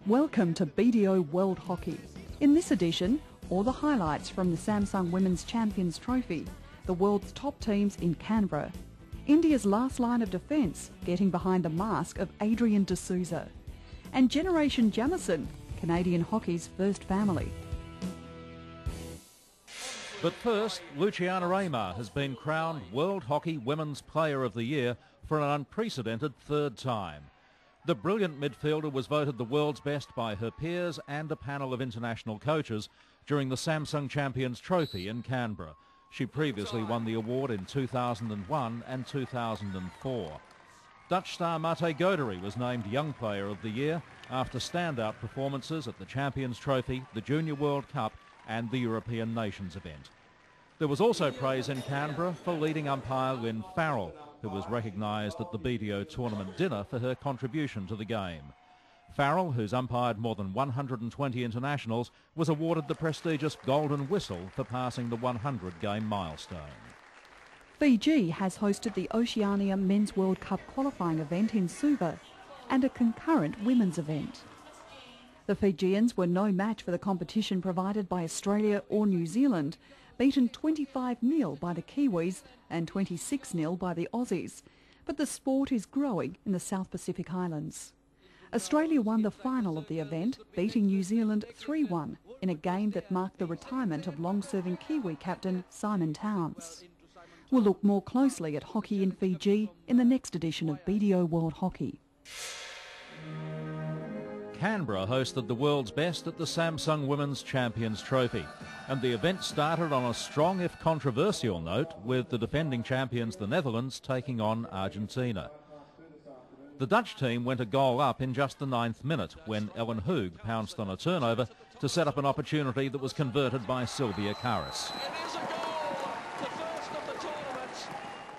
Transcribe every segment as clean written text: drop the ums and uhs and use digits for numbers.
Welcome to BDO World Hockey. In this edition, all the highlights from the Samsung Women's Champions Trophy, the world's top teams in Canberra, India's last line of defence getting behind the mask of Adrian D'Souza, and Generation Jamison, Canadian hockey's first family. But first, Luciana Aymar has been crowned World Hockey Women's Player of the Year for an unprecedented third time. The brilliant midfielder was voted the world's best by her peers and a panel of international coaches during the Samsung Champions Trophy in Canberra. She previously won the award in 2001 and 2004. Dutch star Mate Godery was named Young Player of the Year after standout performances at the Champions Trophy, the Junior World Cup and the European Nations event. There was also praise in Canberra for leading umpire Lynn Farrell, who was recognised at the BDO tournament dinner for her contribution to the game. Farrell, who's umpired more than 120 internationals, was awarded the prestigious Golden Whistle for passing the 100-game milestone. Fiji has hosted the Oceania Men's World Cup qualifying event in Suva and a concurrent women's event. The Fijians were no match for the competition provided by Australia or New Zealand, beaten 25-0 by the Kiwis and 26-0 by the Aussies. But the sport is growing in the South Pacific Islands. Australia won the final of the event, beating New Zealand 3-1 in a game that marked the retirement of long-serving Kiwi captain Simon Towns. We'll look more closely at hockey in Fiji in the next edition of BDO World Hockey. Canberra hosted the world's best at the Samsung Women's Champions Trophy, and the event started on a strong if controversial note with the defending champions the Netherlands taking on Argentina. The Dutch team went a goal up in just the 9th minute when Ellen Hoog pounced on a turnover to set up an opportunity that was converted by Sylvia Caris.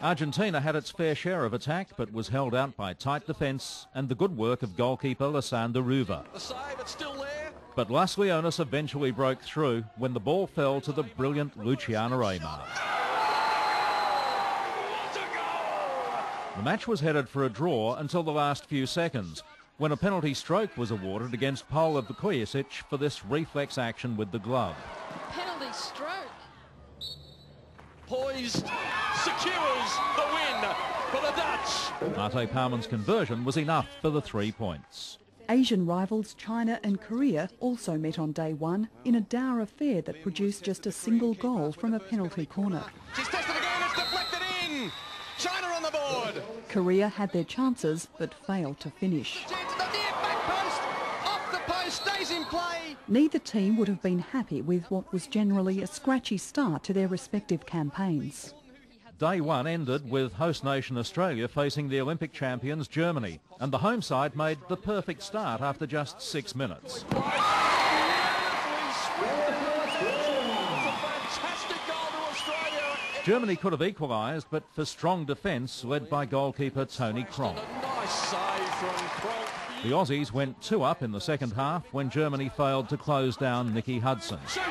Argentina had its fair share of attack but was held out by tight defence and the good work of goalkeeper Lysandra Ruva. The save, it's still there. But Las Leonas eventually broke through when the ball fell to the brilliant Luciana Aymar. The match was headed for a draw until the last few seconds, when a penalty stroke was awarded against Paula Vukojic for this reflex action with the glove. Penalty stroke. Poised, secures the win for the Dutch. Mate Parman's conversion was enough for the 3 points. Asian rivals China and Korea also met on day one in a dour affair that produced just a single goal from a penalty corner. She's tested again, it's deflected in. China on the board. Korea had their chances but failed to finish. Chance at the near back post, off the post, stays in play. Neither team would have been happy with what was generally a scratchy start to their respective campaigns. Day one ended with host nation Australia facing the Olympic champions Germany, and the home side made the perfect start after just 6 minutes. Germany could have equalised, but for strong defence led by goalkeeper Tony Kronk. Nice save from Kronk. The Aussies went 2 up in the second half when Germany failed to close down Nikki Hudson. Shoots, scores!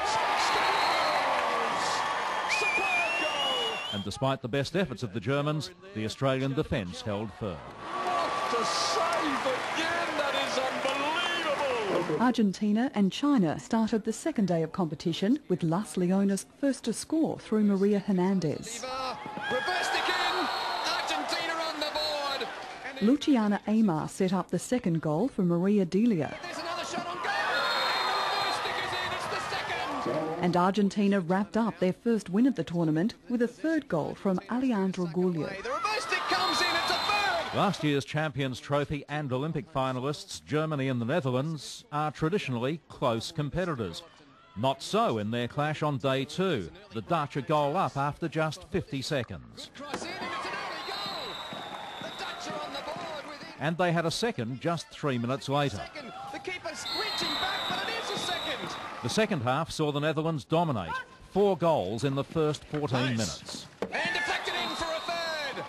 Superb goal! And despite the best efforts of the Germans, the Australian defence held firm. What a save again, that is unbelievable! Argentina and China started the second day of competition with Las Leonas first to score through Maria Hernandez. Reversed again, Argentina on the board. Luciana Aymar set up the second goal for Maria Delia. There's another shot on goal, and the reverse stick is in, it's the second. And Argentina wrapped up their first win of the tournament with a third goal from Alejandro Gullo. The reverse stick comes in, it's a third. Last year's Champions Trophy and Olympic finalists, Germany and the Netherlands, are traditionally close competitors. Not so in their clash on day two. The Dutch a goal up after just 50 seconds. Cross in, and it's an early goal. The Dutch are on the board within And they had a second just 3 minutes later. second. The keeper's reaching back, but it is a second. The second half saw the Netherlands dominate. 4 goals in the first 14 minutes. And deflected in for a third.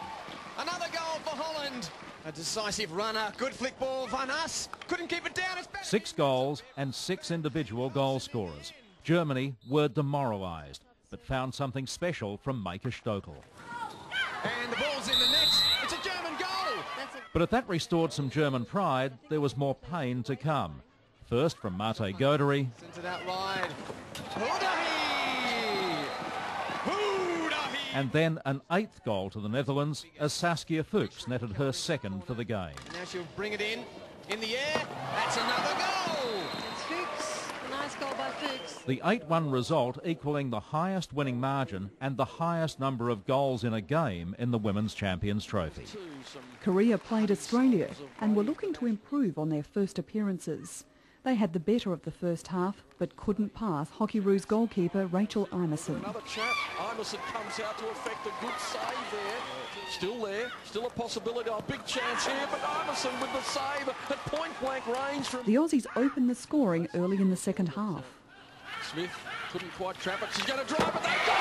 Another goal for Holland. A decisive runner. Good flick ball. Van Haas couldn't keep it down. It's back. 6 goals and 6 individual goal scorers. Germany were demoralised, but found something special from Maike Stokel. And the ball's in the net. It's a German goal. But if that restored some German pride, there was more pain to come. First from Mate Goderi, Sends it out wide. and then an 8th goal to the Netherlands as Saskia Fuchs netted her 2nd for the game. Now she'll bring it in the air. That's another goal. It's Fuchs. A nice goal by Fuchs. The 8-1 result equalling the highest winning margin and the highest number of goals in a game in the Women's Champions Trophy. Korea played Australia and were looking to improve on their first appearances. They had the better of the first half, but couldn't pass Hockeyroos goalkeeper Rachel Imerson. Another chap. Imerson comes out to effect a good save there. Still a possibility. A big chance here, but Imerson with the save at point-blank range from... The Aussies opened the scoring early in the second half. Smith couldn't quite trap it. She's going to drive it. They go!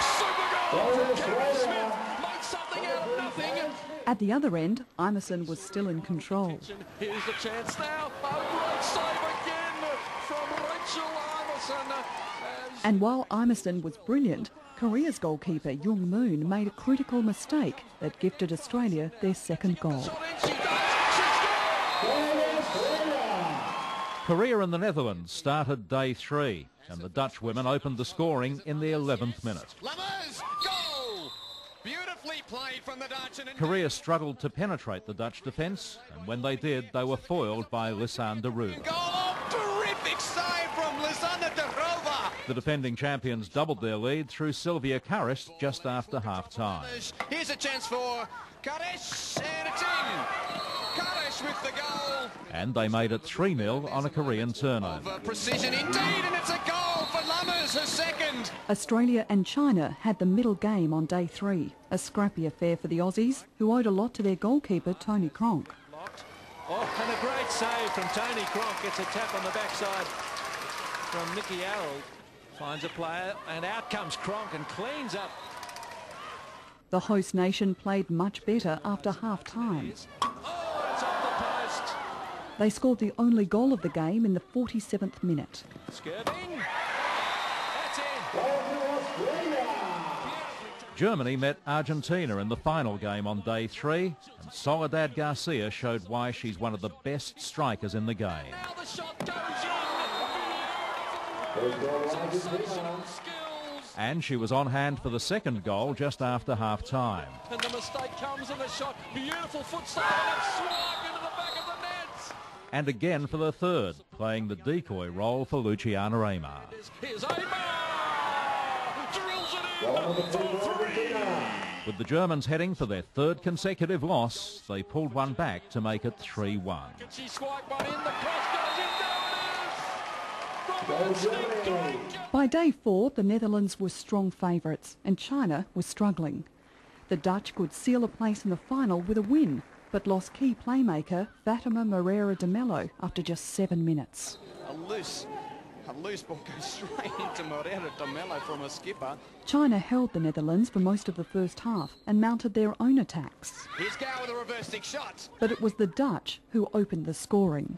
Super goal from Karen Smith. Made something out of nothing. At the other end, Imerson was still in control. Here's the chance now. A great save again from Rachel Imerson. And while Imerson was brilliant, Korea's goalkeeper Jung Moon made a critical mistake that gifted Australia their 2nd goal. Korea and the Netherlands started day 3, and the Dutch women opened the scoring in the 11th minute. Lammers, goal! Beautifully played from the Dutch. Korea struggled to penetrate the Dutch defence, and when they did, they were foiled by Lisanne de Roeva. Goal! Terrific save from Lisanne de Roeva. The defending champions doubled their lead through Sylvia Karesh just after half-time. Here's a chance for Karesh, and it's in. Karesh with the goal. And they made it 3-0 on a Korean turnover. Of precision indeed, and it's a goal for Lammers, her 2nd. Australia and China had the middle game on day 3, a scrappy affair for the Aussies, who owed a lot to their goalkeeper Tony Cronk. Oh, and a great save from Tony Cronk. Gets a tap on the backside from Nikki Arrold. Finds a player, and out comes Cronk and cleans up. The host nation played much better after half-time. Oh, it's off the post. They scored the only goal of the game in the 47th minute. Skirving. That's in. Germany met Argentina in the final game on day 3, and Soledad Garcia showed why she's one of the best strikers in the game. Now the shot goes in. Sensational skills. And she was on hand for the 2nd goal just after half-time. And the mistake comes in the shot. Beautiful foot side and it's swung into the back of the nets. And again for the 3rd, playing the decoy role for Luciana Aymar. Here's Aymar. Drills it in for 3. With the Germans heading for their 3rd consecutive loss, they pulled one back to make it 3-1. Can she swipe one in? The cross goes in. There it is. From By day 4, the Netherlands were strong favourites and China was struggling. The Dutch could seal a place in the final with a win, but lost key playmaker Fatima Moreira de Mello after just 7 minutes. A loose ball goes straight into Moreira de Mello from a skipper. China held the Netherlands for most of the first half and mounted their own attacks. Here's Gow with a reverse stick shot. But it was the Dutch who opened the scoring.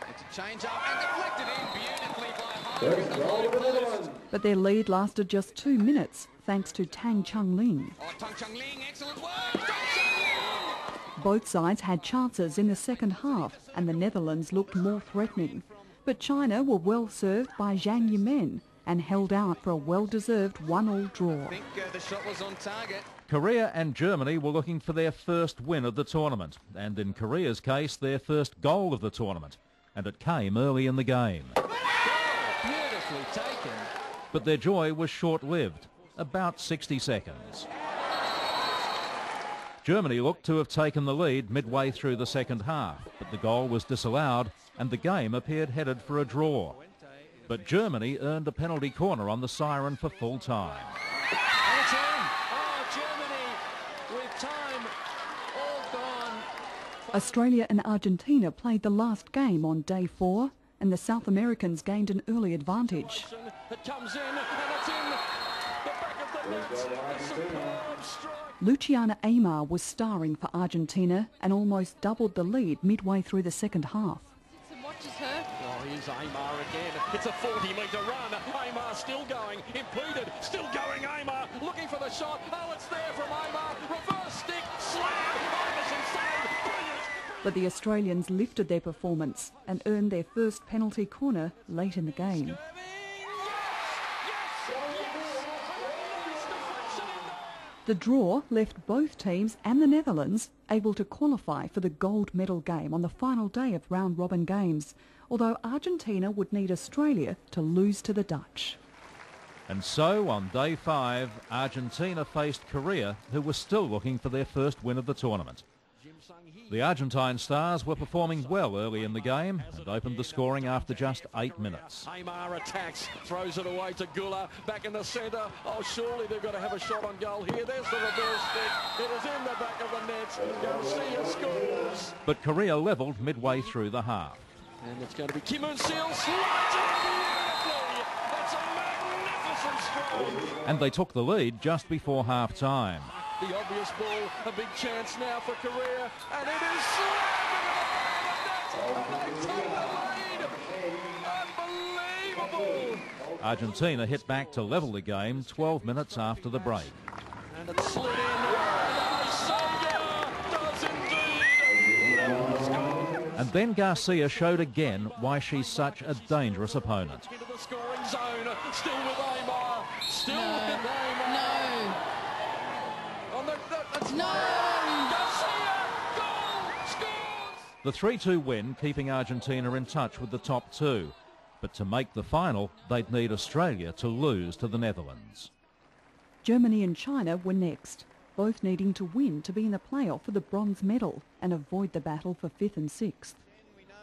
It's a change up and deflected in beautifully by Hart. But their lead lasted just 2 minutes, thanks to Tang Chung-ling. Oh, Tang Chung-ling, excellent work. Tang Chung-ling. Both sides had chances in the second half, and the Netherlands looked more threatening. But China were well served by Zhang Yimen and held out for a well-deserved 1-1 draw. I think the shot was on target. Korea and Germany were looking for their first win of the tournament, and in Korea's case, their first goal of the tournament. And it came early in the game. Beautifully taken. But their joy was short-lived, about 60 seconds. Germany looked to have taken the lead midway through the second half, but the goal was disallowed and the game appeared headed for a draw. But Germany earned a penalty corner on the siren for full time. And it's in. Oh, Germany with time all gone. Australia and Argentina played the last game on day 4, and the South Americans gained an early advantage. It comes in and it's in the back of the net. A superb strike. Luciana Aymar was starring for Argentina and almost doubled the lead midway through the second half. Watches her. Oh, here's Aymar again. It's a 40-metre run. Aymar still going. Impeded. Still going, Aymar. Looking for the shot. Oh, it's there from Aymar. Reverse stick. Slam. Iverson save. Brilliant. But the Australians lifted their performance and earned their first penalty corner late in the game. The draw left both teams and the Netherlands able to qualify for the gold medal game on the final day of round-robin games, although Argentina would need Australia to lose to the Dutch. And so, on day 5, Argentina faced Korea, who were still looking for their first win of the tournament. The Argentine stars were performing well early in the game and opened the scoring after just 8 minutes. Aymar attacks, throws it away to Gula, back in the centre. Oh, surely they've got to have a shot on goal here. There's the reverse stick. It is in the back of the net. Garcia scores. But Korea levelled midway through the half. And it's going to be Kim Un-sil slides it beautifully. That's a magnificent stroke. And they took the lead just before half-time. The obvious ball, a big chance now for Korea, and it is slammed into the back of the net, and they take the lead. Unbelievable! Argentina hit back to level the game 12 minutes after the break. And it slid in, and Isaiah does indeed. And then Garcia showed again why she's such a dangerous opponent. Into the scoring zone, still with Aymar, still with Aymar. No. No! Garcia, goal, scores! The 3-2 win keeping Argentina in touch with the top 2. But to make the final, they'd need Australia to lose to the Netherlands. Germany and China were next, both needing to win to be in the playoff for the bronze medal and avoid the battle for 5th and 6th.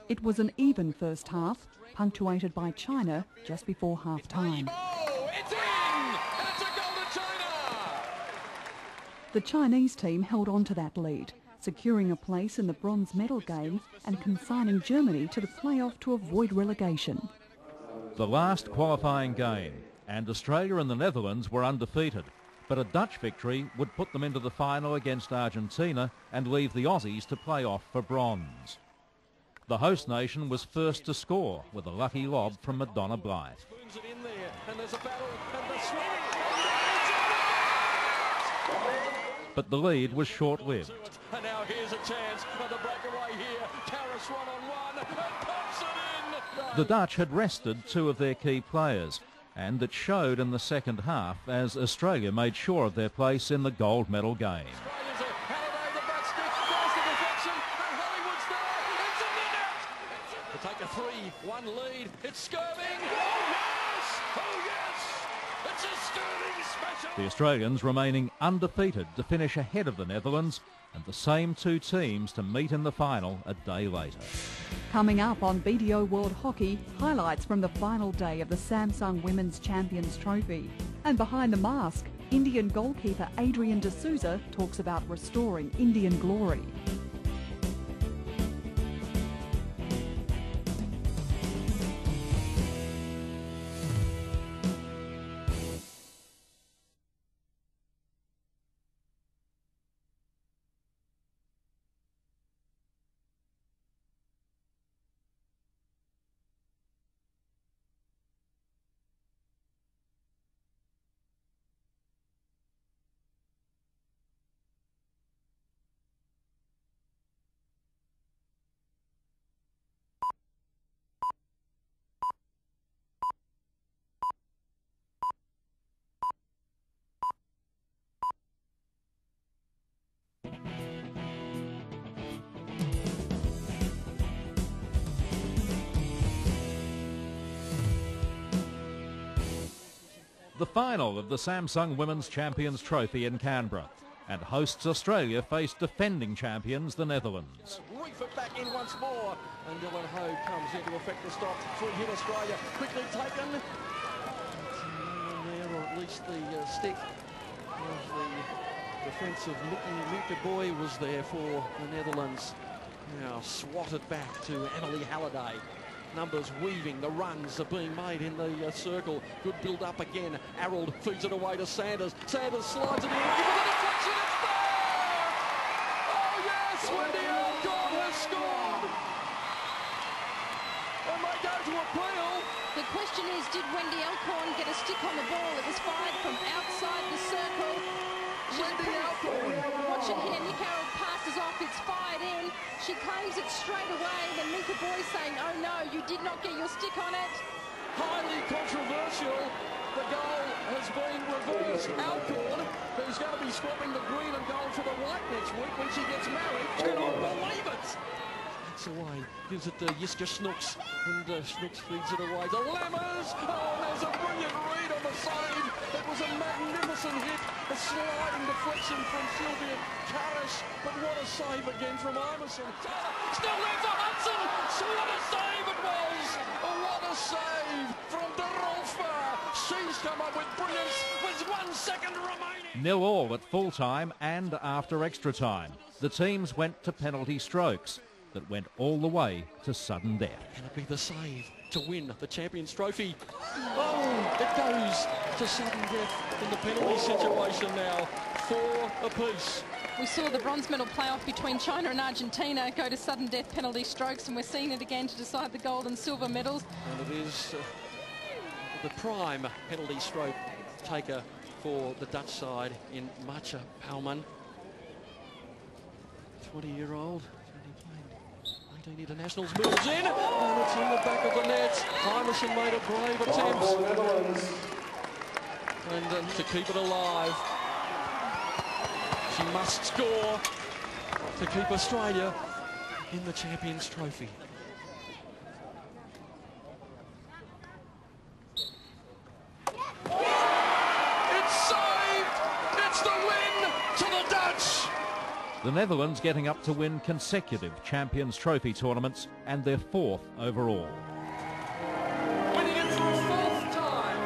It was an even first half, punctuated by China just before half-time. Oh, it's in! And it's a goal to China! The Chinese team held on to that lead, securing a place in the bronze medal game and consigning Germany to the playoff to avoid relegation. The last qualifying game, and Australia and the Netherlands were undefeated, but a Dutch victory would put them into the final against Argentina and leave the Aussies to play off for bronze. The host nation was first to score with a lucky lob from Madonna Blythe. Spoons it in there, and there's a battle, and the swing. But the lead was short-lived. And now here's a chance for the breakaway here. Karras 1-on-1 and pumps it in. The Dutch had rested 2 of their key players, and it showed in the second half as Australia made sure of their place in the gold medal game. Australia's a Halliday, the butt stick, there's the deflection, and Hollywood's there. It's in the net. To take a 3-1 lead, it's Skirving. Oh yes! Oh yes! It's a Skirving special. The Australians remaining undefeated to finish ahead of the Netherlands, and the same 2 teams to meet in the final a day later. Coming up on BDO World Hockey, highlights from the final day of the Samsung Women's Champions Trophy. And behind the mask, Indian goalkeeper Adrian D'Souza talks about restoring Indian glory. The final of the Samsung Women's Champions Trophy in Canberra, and hosts Australia face defending champions the Netherlands. Reef it back in once more, and Dylan Ho comes into effect to stop. 3-hit Australia, quickly taken. No one there, or at least the stick of the defensive Minka Boy was there for the Netherlands. Now swatted back to Emily Halliday. Numbers weaving, the runs are being made in the circle. Good build up again. Arrold feeds it away to Sanders. Sanders slides it in. Give it a deflection, it's there! Oh yes, Wendy Alcorn has scored! And they go to appeal. The question is, did Wendy Alcorn get a stick on the ball? It was fired from outside the circle. Wendy Alcorn. Watch it here. Nick Arrold passes boxes off, it's fired in. She claims it straight away. Then Mika Boy saying, oh no, you did not get your stick on it. Highly controversial. The goal has been reversed. Alcorn, who's going to be swapping the green and gold for the white next week when she gets married, cannot believe it. That's away. Gives it to Yiska Snooks, and Snooks feeds it away to Lammers. Oh, there's a brilliant read on the save. It was a magnificent hit, a sliding deflection from Sylvia Karish, but what a save again from Iverson. Still there for Hudson. What a save it was. Oh, what a save from Derolfa. She's come up with brilliance with 1 second remaining. 0-0 at full time and after extra time. The teams went to penalty strokes that went all the way to sudden death. Can it be the save to win the Champions Trophy? Oh, it goes to sudden death in the penalty situation now. 4 apiece. We saw the bronze medal playoff between China and Argentina go to sudden death penalty strokes, and we're seeing it again to decide the gold and silver medals. And it is the prime penalty stroke taker for the Dutch side in Matja Palman. 20-year-old. 18 internationals moves in, and it's in the back of the net. Iverson made a brave attempt. And to keep it alive, she must score to keep Australia in the Champions Trophy. It's saved! It's the win to the Dutch! The Netherlands getting up to win consecutive Champions Trophy tournaments and their 4th overall. Winning it for a 4th time!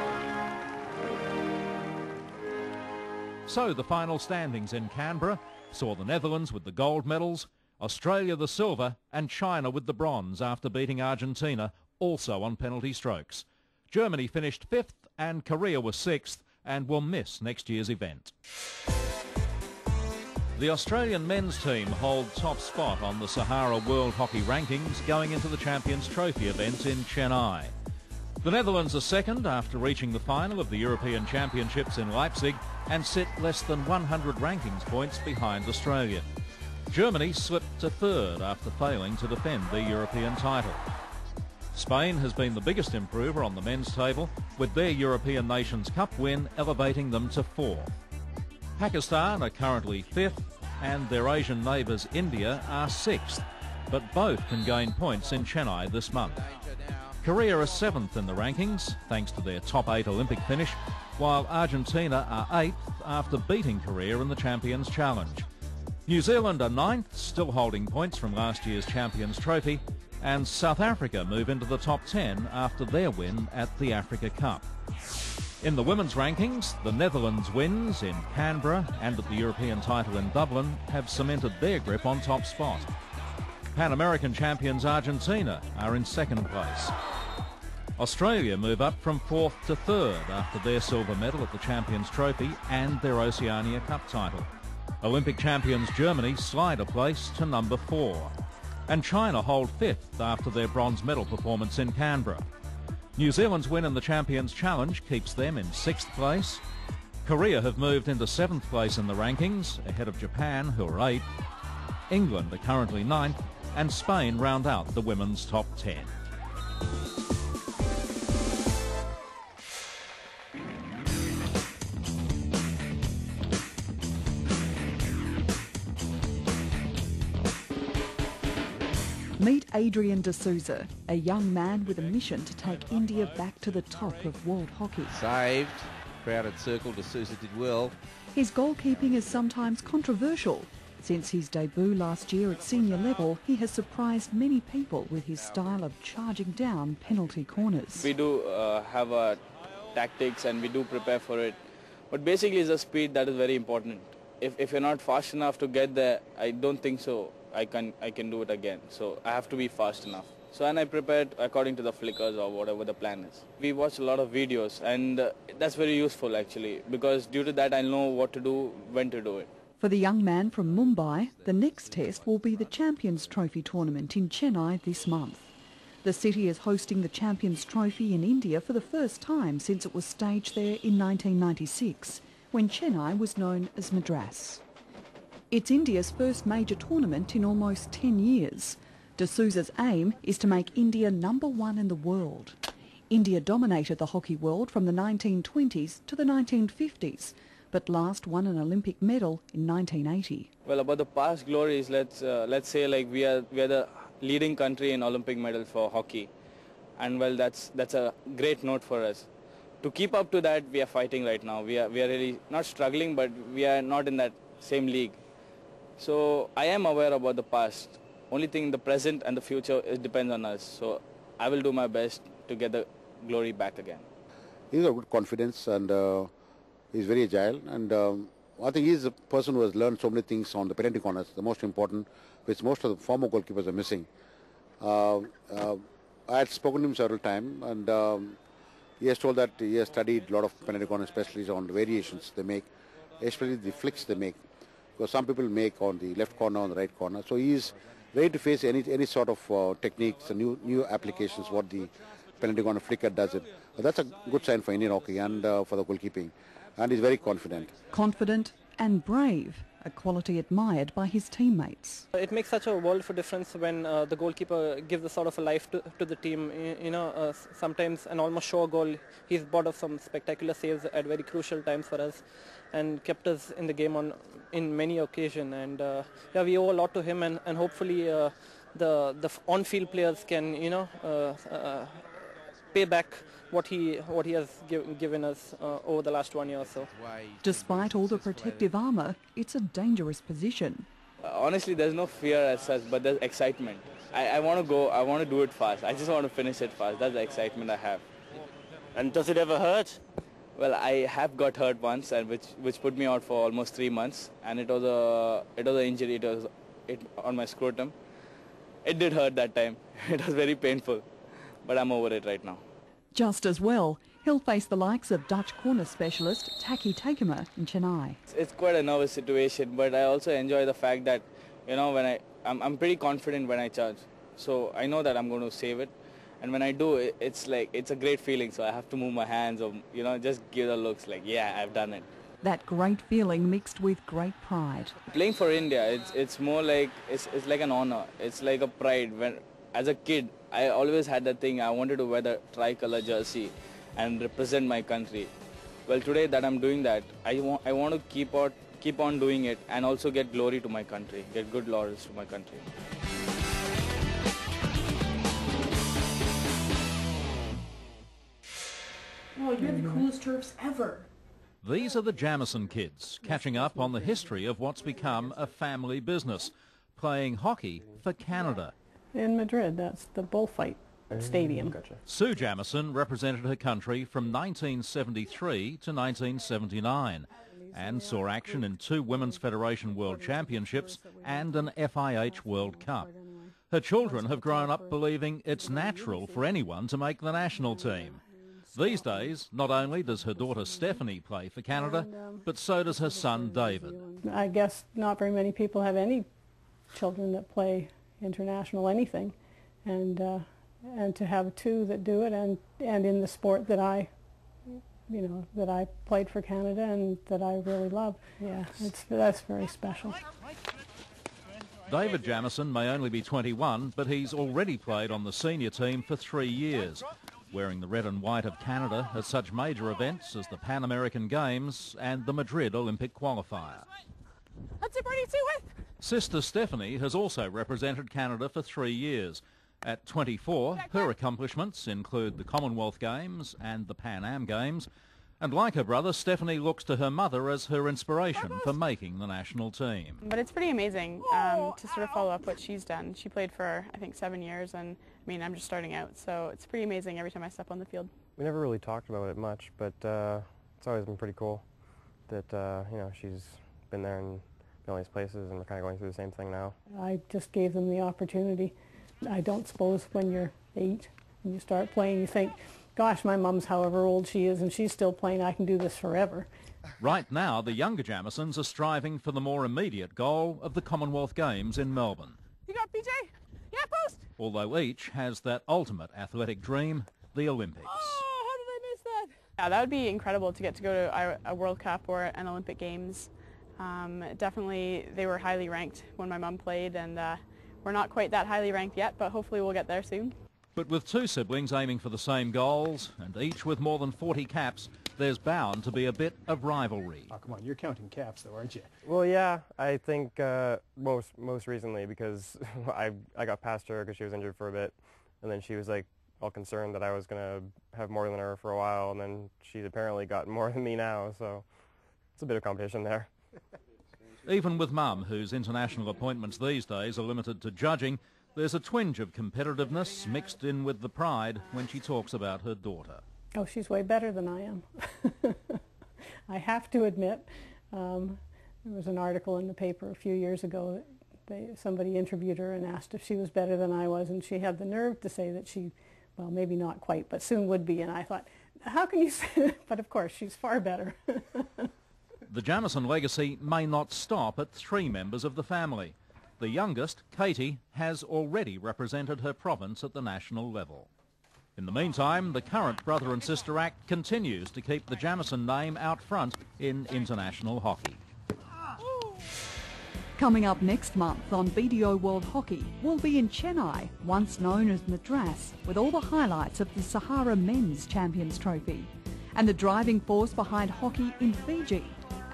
So the final standings in Canberra saw the Netherlands with the gold medals, Australia the silver and China with the bronze after beating Argentina, also on penalty strokes. Germany finished 5th and Korea was 6th and will miss next year's event. The Australian men's team hold top spot on the Sahara World Hockey rankings going into the Champions Trophy event in Chennai. The Netherlands are second after reaching the final of the European Championships in Leipzig and sit less than 100 rankings points behind Australia. Germany slipped to third after failing to defend their European title. Spain has been the biggest improver on the men's table, with their European Nations Cup win elevating them to 4th. Pakistan are currently 5th and their Asian neighbours India are 6th, but both can gain points in Chennai this month. Korea are 7th in the rankings thanks to their top 8 Olympic finish, while Argentina are 8th after beating Korea in the Champions Challenge. New Zealand are 9th, still holding points from last year's Champions Trophy, and South Africa move into the top 10 after their win at the Africa Cup. In the women's rankings, the Netherlands' wins in Canberra and at the European title in Dublin have cemented their grip on top spot. Pan American champions Argentina are in 2nd place. Australia move up from 4th to 3rd after their silver medal at the Champions Trophy and their Oceania Cup title. Olympic champions Germany slide a place to number 4. And China hold 5th after their bronze medal performance in Canberra. New Zealand's win in the Champions Challenge keeps them in 6th place. Korea have moved into 7th place in the rankings, ahead of Japan, who are 8th. England are currently 9th, and Spain round out the women's top 10. Meet Adrian D'Souza, a young man with a mission to take India back to the top of world hockey. Saved, crowded circle, D'Souza did well. His goalkeeping is sometimes controversial. Since his debut last year at senior level, he has surprised many people with his style of charging down penalty corners. We do have a tactics and we do prepare for it, but basically it's the speed that is very important. If you're not fast enough to get there, I don't think so I can do it again. So I have to be fast enough. So and I prepared according to the flickers or whatever the plan is. We watch a lot of videos and that's very useful actually, because due to that I know what to do, when to do it. For the young man from Mumbai, the next test will be the Champions Trophy tournament in Chennai this month. The city is hosting the Champions Trophy in India for the first time since it was staged there in 1996, when Chennai was known as Madras. It's India's first major tournament in almost 10 years. D'Souza's aim is to make India #1 in the world. India dominated the hockey world from the 1920s to the 1950s, but last won an Olympic medal in 1980. Well, about the past glories, let's say like we are the leading country in Olympic medals for hockey, and well, that's a great note for us. To keep up to that, we are fighting right now. We are really not struggling, but we are not in that same league. So I am aware about the past. Only thing, the present and the future, it depends on us. So I will do my best to get the glory back again. He's got good confidence and he's very agile. And I think he's a person who has learned so many things on the penalty corners, the most important, which most of the former goalkeepers are missing. I had spoken to him several times, and he has told that he has studied a lot of penalty corners, especially on the variations they make, especially the flicks they make. Because some people make on the left corner, on the right corner. So he is ready to face any sort of techniques, new applications, what the penalty corner flicker does it. That's a good sign for Indian hockey and for the goalkeeping. And he's very confident. Confident and brave, a quality admired by his teammates. It makes such a world of difference when the goalkeeper gives a sort of a life to the team. Sometimes an almost sure goal. He's brought us some spectacular saves at very crucial times for us and kept us in the game in many occasions. And yeah, we owe a lot to him, and hopefully the on-field players can pay back what he has given us over the last 1 year or so. Despite all the protective armour, it's a dangerous position. Honestly, there's no fear as such, but there's excitement. I want to go, I want to do it fast. I just want to finish it fast. That's the excitement I have. And does it ever hurt? Well, I have got hurt once, and which put me out for almost 3 months, and it was an injury. It was on my scrotum. It did hurt that time. It was very painful, but I'm over it right now. Just as well, he'll face the likes of Dutch corner specialist Taki Takema in Chennai. It's quite a nervous situation, but I also enjoy the fact that, when I'm pretty confident when I charge. So I know that I'm going to save it. And when I do, it's a great feeling. So I have to move my hands or, just give the looks like, yeah, I've done it. That great feeling mixed with great pride. Playing for India, it's more like, it's like an honor. It's like a pride. As a kid, I always had that thing. I wanted to wear the tricolour jersey and represent my country. Well, today that I'm doing that, I want to keep on doing it and also get glory to my country, get good laurels to my country. Oh, you have the coolest turfs ever. These are the Jamison kids, catching up on the history of what's become a family business, playing hockey for Canada. In Madrid, that's the bullfight stadium. Sue Jamison represented her country from 1973 to 1979 and saw action in 2 Women's Federation World Championships and an FIH World Cup. Her children have grown up believing it's natural for anyone to make the national team. These days, not only does her daughter Stephanie play for Canada, but so does her son David. I guess not very many people have any children that play international anything, and to have 2 that do it, and in the sport that I played for Canada and that I really love. Yeah, that's very special. David Jamison may only be 21, but he's already played on the senior team for 3 years, wearing the red and white of Canada at such major events as the Pan American Games and the Madrid Olympic qualifier. That's it, Bernie, Sister Stephanie has also represented Canada for 3 years. At 24, her accomplishments include the Commonwealth Games and the Pan Am Games. And like her brother, Stephanie looks to her mother as her inspiration for making the national team. But it's pretty amazing to sort of follow up what she's done. She played for, I think, 7 years, and I mean, I'm just starting out, so it's pretty amazing every time I step on the field. We never really talked about it much, but it's always been pretty cool that, she's been there and been all these places, and we're kind of going through the same thing now. I just gave them the opportunity. I don't suppose when you're 8 and you start playing, you think, gosh, my mum's however old she is and she's still playing, I can do this forever. Right now, the younger Jamisons are striving for the more immediate goal of the Commonwealth Games in Melbourne. You got BJ? Yeah, post! Although each has that ultimate athletic dream, the Olympics. Oh, how did I miss that? Yeah, that would be incredible to get to go to a World Cup or an Olympic Games. Definitely they were highly ranked when my mum played, and we're not quite that highly ranked yet, but hopefully we'll get there soon. But with two siblings aiming for the same goals and each with more than 40 caps, there's bound to be a bit of rivalry. Oh, come on, you're counting caps though, aren't you? Well, yeah, I think most recently because I got past her because she was injured for a bit, and then she was like all concerned that I was going to have more than her for a while, and then she's apparently got more than me now, so it's a bit of competition there. Even with Mum, whose international appointments these days are limited to judging, there's a twinge of competitiveness mixed in with the pride when she talks about her daughter. Oh, she's way better than I am. I have to admit. There was an article in the paper a few years ago that somebody interviewed her and asked if she was better than I was, and she had the nerve to say that she, well, maybe not quite, but soon would be. And I thought, how can you say that? But of course, she's far better. The Jamieson legacy may not stop at 3 members of the family. The youngest, Katie, has already represented her province at the national level. In the meantime, the current brother and sister act continues to keep the Jamieson name out front in international hockey. Coming up next month on BDO World Hockey, we'll be in Chennai, once known as Madras, with all the highlights of the Sahara Men's Champions Trophy and the driving force behind hockey in Fiji,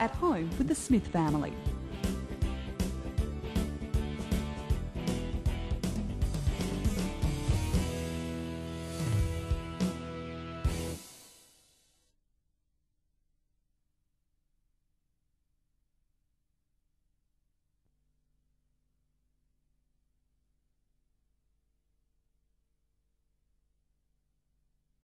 at home with the Smith family.